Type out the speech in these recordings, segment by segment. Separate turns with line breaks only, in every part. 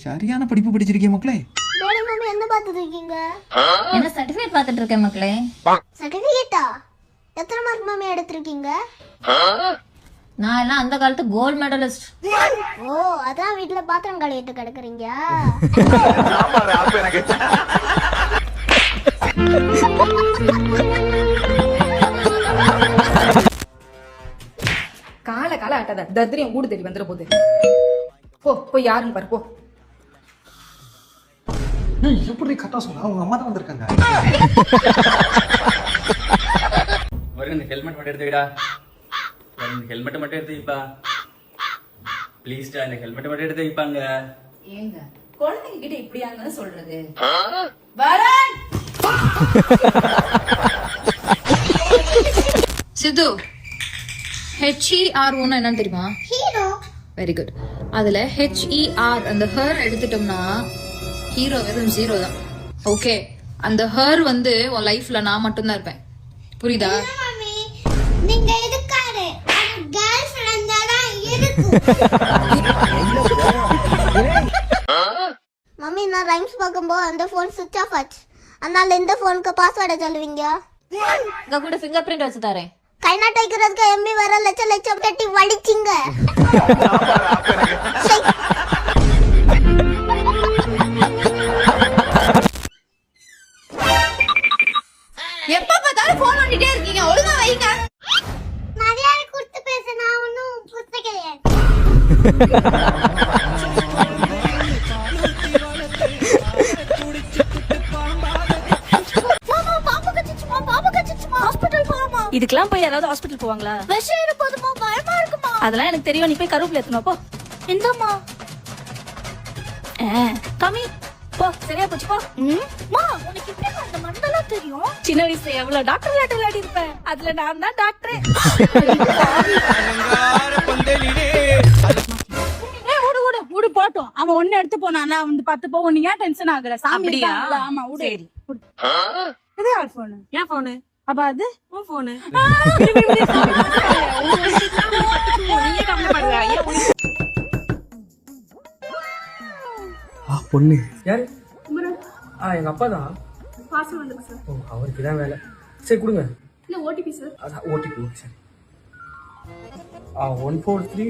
சரியான படிப்பு படிச்சிருக்கீங்க மக்களே.
டாடி மம்மி என்ன பார்த்துட்டு இருக்கீங்க?
என்ன சர்டிபிகேட் பார்த்துட்டு இருக்கேன் மக்களே.
சர்டிபிகேட்டா? எத்தனை மார்க் மம்மி எடுத்திருக்கீங்க?
நான் எல்லாம் அந்த காலத்து கோல்ட் மெடலிஸ்ட்.
ஓ, அதான் வீட்ல பாத்திரம் கழுவிட்டு கிடக்குறீங்க.
கால கால ஆட்டாத, தத்ரியம் கூடு தேடி வந்துட போகுது. போ போய் யாருன்னு பாரு போ.
எப்படி கரெக்டா சொன்னா? அவங்க அம்மா தான் வந்திருக்காங்க.
ஒரு ஹெல்மெட் மட்டும் எடுத்துக்கடா. ஹெல்மெட் மட்டும் எடுத்து வைப்பா ப்ளீஸ்டா. இந்த ஹெல்மெட் மட்டும் எடுத்து வைப்பாங்க.
ஏங்க குழந்தைங்க கிட்ட இப்படியாங்க சொல்றது? வரேன்.
சித்து, HER என்னன்னு தெரியுமா?
ஹீரோ.
Very good. அதுல HER அந்த ஹர் எடுத்துட்டோம்னா ஹீரோ வெறும் 0 தான். ஓகே, அந்த ஹர் வந்து உன் லைஃப்ல நான் மட்டும்தான் இருப்பேன். புரியுதா?
மம்மி, நீங்க இருக்காரு. அது கேர்ள் ஃப்ரெண்டா தான் இருக்கு. மம்மி, நான் ரைம்ஸ் பார்க்கும்போது அந்த ஃபோன் சுவிட்ச் ஆஃப் ஆச்சு. அதனால இந்த ஃபோனுக்கு பாஸ்வேர்டை சொல்லுவீங்க.
இங்க கூட ஃபிங்கர் பிரிண்ட் வச்சு தரேன்.
கை நாட்டு வைக்கிறதுக்கு எம்பி வர லட்சம் லட்சம் கட்டி வலிச்சிங்க.
எப்ப பார்த்தாலும் போன் பண்ணிட்டே இருக்கீங்க, ஒழுங்கா வைங்க.
மரியாதை கொடுத்து பேச நான் ஒன்னும் புத்த கிடையாது.
இதுக்கெல்லாம் போய் யாராவது ஹாஸ்பிட்டல் போவாங்களா?
விஷம் இருப்பதுமா பயமா இருக்குமா?
அதெல்லாம் எனக்கு தெரியும். நீ போய் கருவேப்பிலை எடுத்துனோ போ.
எந்தம்மா?
கம்மி போ. சரியா போச்சு போ.
மா, உனக்கு எப்படி அந்த மண்டலம் தெரியும்?
சின்ன வயசுல எவ்வளவு டாக்டர் விளையாடி இருப்பேன். அதுல நான் தான் டாக்டரே.
ஊடு போட்டோம். அவன் ஒண்ணு எடுத்து போனானா வந்து 10 போகும். நீ ஏன் டென்ஷன் ஆகுற? சாமி இருக்காங்கல்ல. ஆமா, ஊடு. இது யார் போனு?
ஏன் போனு?
அப்ப அது
உன் போனு.
பொண்ணு
யாரு? எங்க அப்பா தான். ஓ, அவருக்கு தான் வேலை. சரி கொடுங்க.
இல்ல ஓடிபி சார்.
அதான் ஓடிபி. சரி 143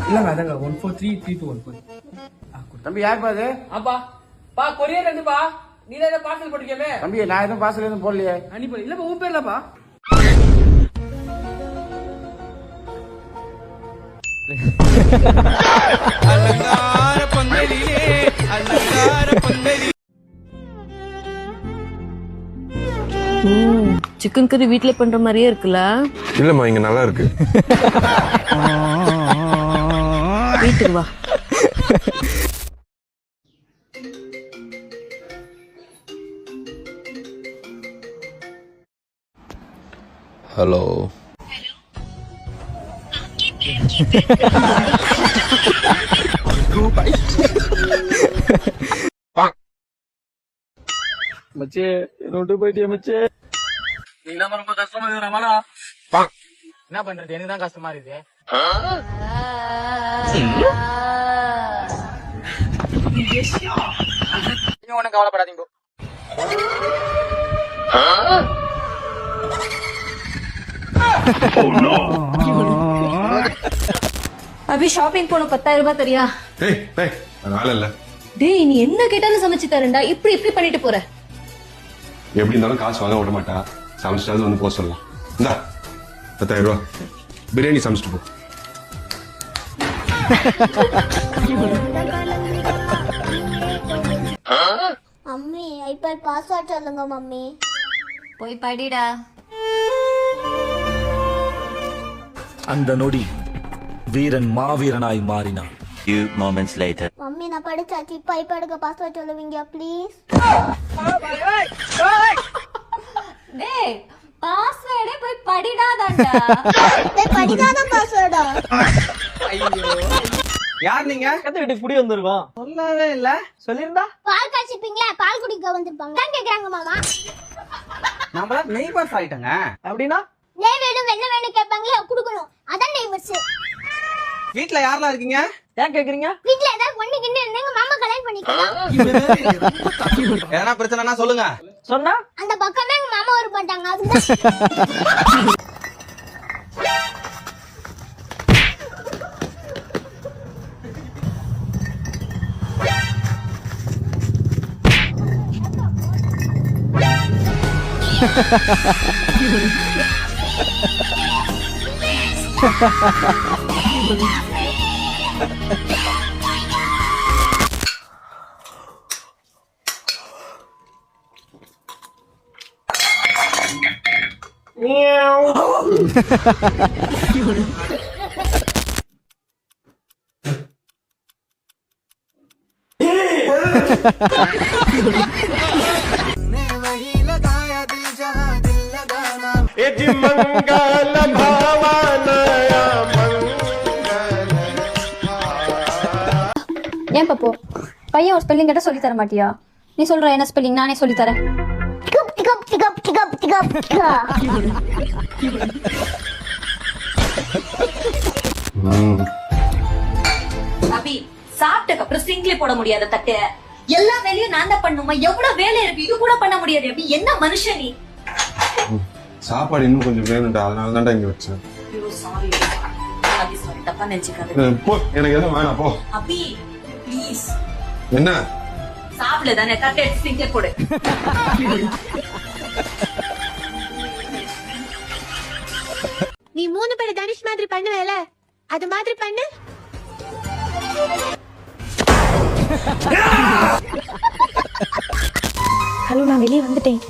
இல்லங்க, அதாங்க 1433214.
தம்பி யார் பாது?
அப்பா பா கொரியர் வந்துப்பா. நீ தான் பார்சல் போட்டுக்கவே.
தம்பி நான் எதுவும் பார்சல் எதுவும் போடலையே.
அனுப்பி இல்லப்பா, உன் பேர்லப்பா.
சிக்கன் கறி வீட்ல பண்ற மாதிரியே இருக்குல்ல?
இல்லம்மா, இங்க நல்லா இருக்கு.
வீட்டுக்கு வா.
ஹலோ.
மச்சே என்னோட்டு போயிட்டியா மச்சே? நீ தான் ரொம்ப கஷ்டமா இருக்கிற. என்ன பண்றது? எனக்கு தான் கஷ்டமா இருக்கு. நீங்க ஒண்ணும் கவலைப்படாதீங்க.
அபி ஷாப்பிங் போன 10,000 ரூபாய் தெரியா?
ஏய் ஏய், அது வேலை இல்ல.
டேய், நீ என்ன கேட்டாலும் சமைச்சு தரேன்டா. இப்படி பண்ணிட்டு போற.
எப்படி இருந்தாலும் காசு வாங்க விட மாட்டா. சமைச்சிட்டாவது வந்து போக சொல்லலாம். இந்தா 10,000 ரூபா. பிரியாணி சமைச்சிட்டு போ.
மம்மி, ஐபேட் பாஸ்வேர்ட் சொல்லுங்க மம்மி.
போய் படிடா.
அந்த நொடி வீரன் மாவீரனாய் மாறினான்.
Few moments later. மம்மி, நான் படிச்சாச்சு. இப்ப ஐபேடுக்கு பாஸ்வேர்ட் சொல்லுவீங்க ப்ளீஸ்?
டேய், பாஸ்வேர்டே போய் படிடாதான்டா.
டேய், படிக்காத பாஸ்வேர்டா?
யார் நீங்க? கத்த வீட்டுக்கு குடி வந்திருக்கோம். சொல்லவே இல்ல. சொல்லிருந்தா
பால் காய்ச்சிப்பீங்களா? பால் குடிக்க வந்திருப்பாங்க. தான் கேக்குறாங்க மாமா.
நம்மள நெய்பர்ஸ் ஆயிட்டங்க. அப்படின்னா
நெய் வேணும் வெண்ணெய் வேணும் கேட்பாங்களே, குடுக்கணும். அதான் நெய்பர்ஸ்.
வீட்ல யாரெல்லாம் இருக்கீங்க? ஏன் கேக்குறீங்க?
வீட்ல ஏதாவது ஒண்ணு கிண்ணு இருந்தாங்க மாமா பண்ணிக்கலாம்.
எதனா பிரச்சனைனா சொல்லுங்க.
சொன்னா
அந்த பக்கமே எங்க மாமா வர மாட்டாங்க. அதுதான்
ஏன் பாப்போ பையன் ஒரு ஸ்பெல்லிங் கேட்டா சொல்லி தர மாட்டியா? நீ சொல்ற என்ன ஸ்பெல்லிங் நானே சொல்லி தரேன்.
அபி சாப்பிட்டக்கு அப்புறம் சிங்க்ல போட முடியாத தட்டு எல்லா வேலையும் நான் தான் பண்ணுமா? எவ்வளவு வேலை இருக்கு, இது கூட பண்ண முடியாது. அபி என்ன மனுஷன் நீ?
சாப்பாடு இன்னும் கொஞ்சம் வேணும்டா, அதனால தான்டா இங்க வச்சேன்.
சாரி அபி, சாரி, தப்பா நினைச்சுக்காத.
போ, எனக்கு எதுவும் வேணாம் போ.
அபி ப்ளீஸ்.
என்ன
சாப்பிடல தானே, தட்டு எடுத்து சிங்க்ல போடு.
நீ 3 பேர் தனுஷ் மாதிரி பண்ணுவேல, அது மாதிரி பண்ணு.
ஹலோ, நான் வெளியே வந்துட்டேன்.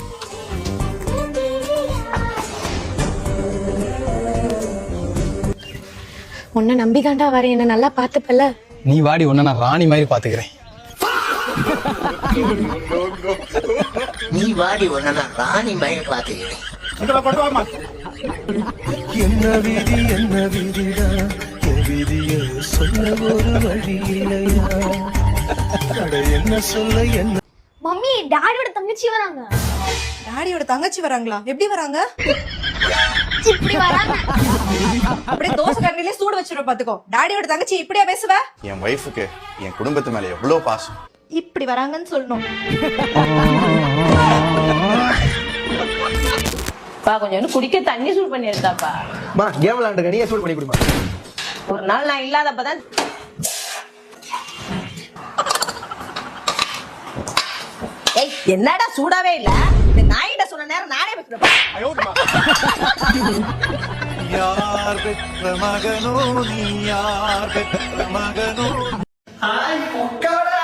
உன்னை நம்பிதான்டா வரேன், என்ன நல்லா பாத்துப்பல.
நீ வாடி, உன்ன நான் ராணி மாதிரி பாத்துக்கிறேன்.
நீ வாடி உன்ன நான் ராணி மாதிரி பாத்துக்கிறேன்.
என்ன விதி என்ன விதிடா, என் விதிய சொல்ல ஒரு வழி இல்லையா, என்ன சொல்ல என்ன.
மம்மி, டாடியோட தங்கச்சி வராங்க.
டாடியோட தங்கச்சி வராங்களா? எப்படி வராங்க?
இப்படி வராங்க.
அப்படியே தோசை கரண்டிலே சூடு வச்சிருவ பாத்துக்கோ. டாடியோட தங்கச்சி இப்படியா பேசுவ?
என் வைஃபுக்கு என் குடும்பத்து மேல எவ்வளவு பாசம்.
இப்படி வராங்கன்னு சொல்லணும்.
கொஞ்சம் குடிக்க தண்ணி சூடு பண்ணி எடுத்தாப்பா.
கேம் விளையாண்டு நீயே சூடு பண்ணி கொடுமா.
ஒரு நாள் நான் இல்லாதப்பதான். ஏய், என்னடா சூடாவே இல்ல? இந்த நாயிட்ட சொன்ன நேரம் நானே வைக்கிறேன்.
யார் பெற்ற மகனோ நீ, யார் பெற்ற மகனோ.
ஹாய் பொக்காடா.